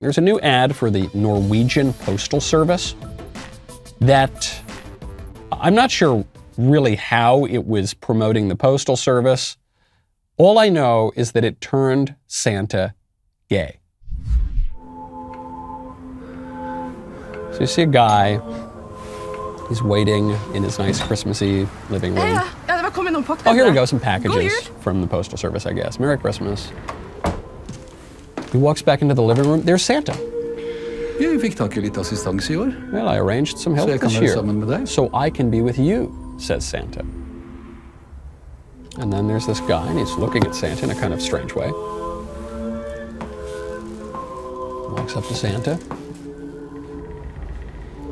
There's a new ad for the Norwegian postal service that I'm not sure really how it was promoting the postal service. All I know is that it turned Santa gay. So you see a guy, he's waiting in his nice Christmassy living room. Oh, here we go, some packages from the postal service, I guess. Merry Christmas. He walks back into the living room. There's Santa. Vi fikk tak i litt assistanse I år. Well, I arranged some help this year, so I can be with you, says Santa. And then there's this guy, and he's looking at Santa in a kind of strange way. Walks up to Santa.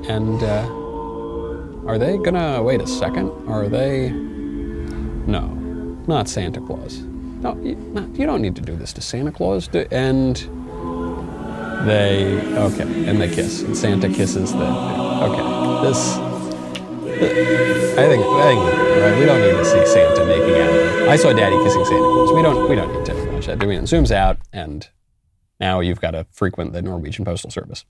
And, are they gonna, wait a second, are they, no, not Santa Claus. No, you don't need to do this to Santa Claus. And they kiss. And Santa kisses the, okay, I think we're good, right? We don't need to see Santa making out. I saw Daddy kissing Santa Claus. We don't need to watch that, do we? And it zooms out, and now you've got to frequent the Norwegian postal service.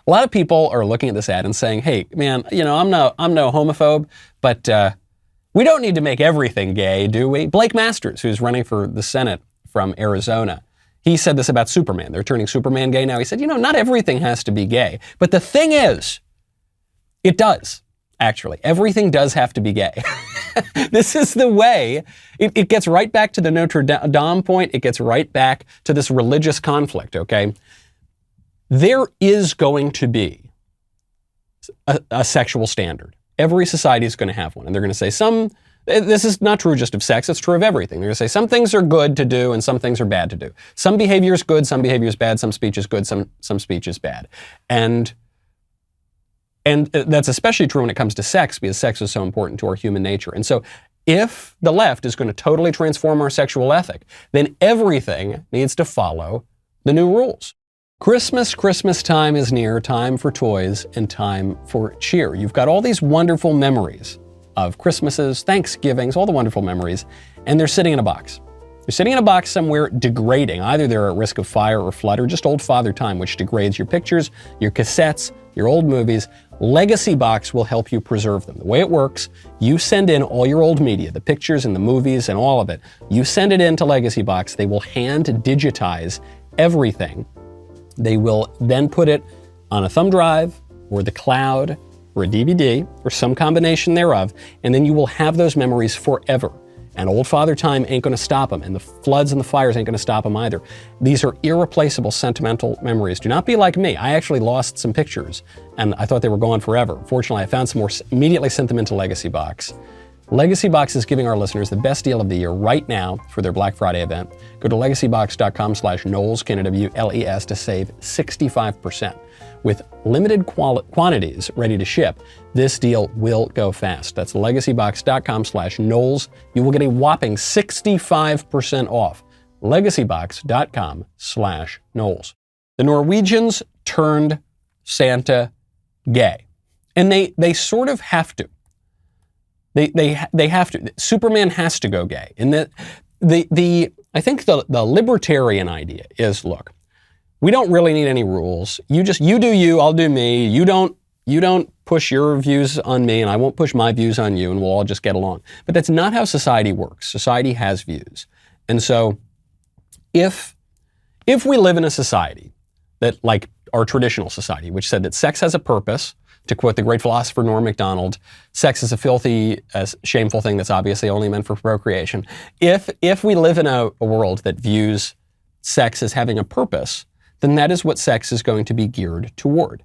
A lot of people are looking at this ad and saying, hey, man, you know, I'm no homophobe, but we don't need to make everything gay, do we? Blake Masters, who's running for the Senate from Arizona, he said this about Superman. They're turning Superman gay now. He said, you know, not everything has to be gay. But the thing is, it does, actually. Everything does have to be gay. This is the way. It gets right back to the Notre Dame point. It gets right back to this religious conflict, okay? There is going to be a sexual standard. Every society is going to have one. And they're going to say this is not true just of sex, it's true of everything. They're going to say some things are good to do and some things are bad to do. Some behavior is good, some behavior is bad, some speech is good, some speech is bad. And that's especially true when it comes to sex, because sex is so important to our human nature. And so if the left is going to totally transform our sexual ethic, then everything needs to follow the new rules. Christmas time is near, time for toys and time for cheer. You've got all these wonderful memories of Christmases, Thanksgivings, all the wonderful memories, and they're sitting in a box. They're sitting in a box somewhere degrading. Either they're at risk of fire or flood, or just old Father Time, which degrades your pictures, your cassettes, your old movies. Legacy Box will help you preserve them. The way it works, you send in all your old media, the pictures and the movies and all of it. You send it into Legacy Box. They will hand digitize everything. They will then put it on a thumb drive or the cloud or a DVD or some combination thereof, and then you will have those memories forever. And old Father Time ain't gonna stop them, and the floods and the fires ain't gonna stop them either. These are irreplaceable sentimental memories. Do not be like me. I actually lost some pictures, and I thought they were gone forever. Fortunately, I found some more, immediately sent them into Legacy Box. Legacy Box is giving our listeners the best deal of the year right now for their Black Friday event. Go to legacybox.com/Knowles, Knowles, to save 65%. With limited quantities ready to ship, this deal will go fast. That's legacybox.com/Knowles. You will get a whopping 65% off. legacybox.com/Knowles. The Norwegians turned Santa gay. And they sort of have to. They have to. Superman has to go gay. And I think the libertarian idea is, look, we don't really need any rules. You do you, I'll do me. You don't push your views on me, and I won't push my views on you, and we'll all just get along. But that's not how society works. Society has views. And so if we live in a society that, like our traditional society, which said that sex has a purpose, to quote the great philosopher Norm Macdonald, sex is a filthy, shameful thing that's obviously only meant for procreation. If we live in a world that views sex as having a purpose, then that is what sex is going to be geared toward.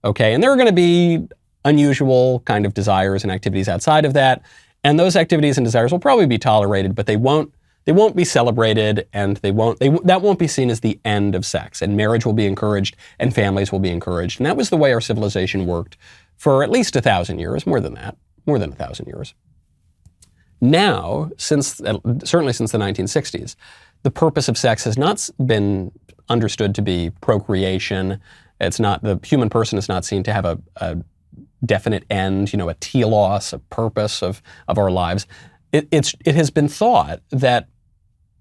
Okay, and there are going to be unusual kind of desires and activities outside of that, and those activities and desires will probably be tolerated, but they won't be celebrated, and that won't be seen as the end of sex. And marriage will be encouraged, and families will be encouraged. And that was the way our civilization worked for at least 1,000 years, more than 1,000 years. Now, certainly since the 1960s, the purpose of sex has not been understood to be procreation. The human person is not seen to have a definite end, a telos, a purpose of our lives. It has been thought that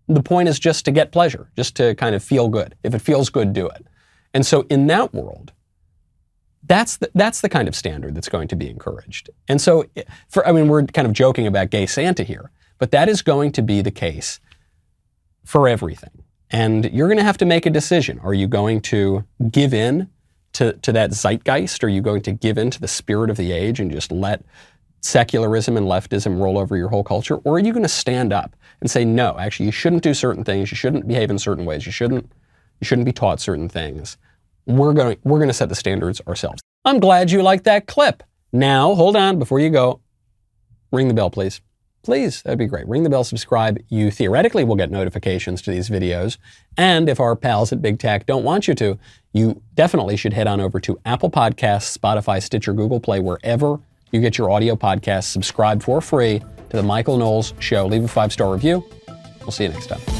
The point is just to get pleasure, just to kind of feel good. If it feels good, do it. And so in that world, that's the kind of standard that's going to be encouraged. And so, we're kind of joking about gay Santa here, but that is going to be the case for everything. And you're going to have to make a decision. Are you going to give in to that zeitgeist? Are you going to give in to the spirit of the age and just let secularism and leftism roll over your whole culture? Or are you going to stand up and say, no, actually, you shouldn't do certain things. You shouldn't behave in certain ways. You shouldn't be taught certain things. We're going to set the standards ourselves. I'm glad you liked that clip. Now, hold on, before you go, ring the bell, please. Please, that'd be great. Ring the bell, subscribe. You theoretically will get notifications to these videos. And if our pals at Big Tech don't want you to, you definitely should head on over to Apple Podcasts, Spotify, Stitcher, Google Play, wherever you get your audio podcasts. Subscribe for free to The Michael Knowles Show. Leave a 5-star review. We'll see you next time.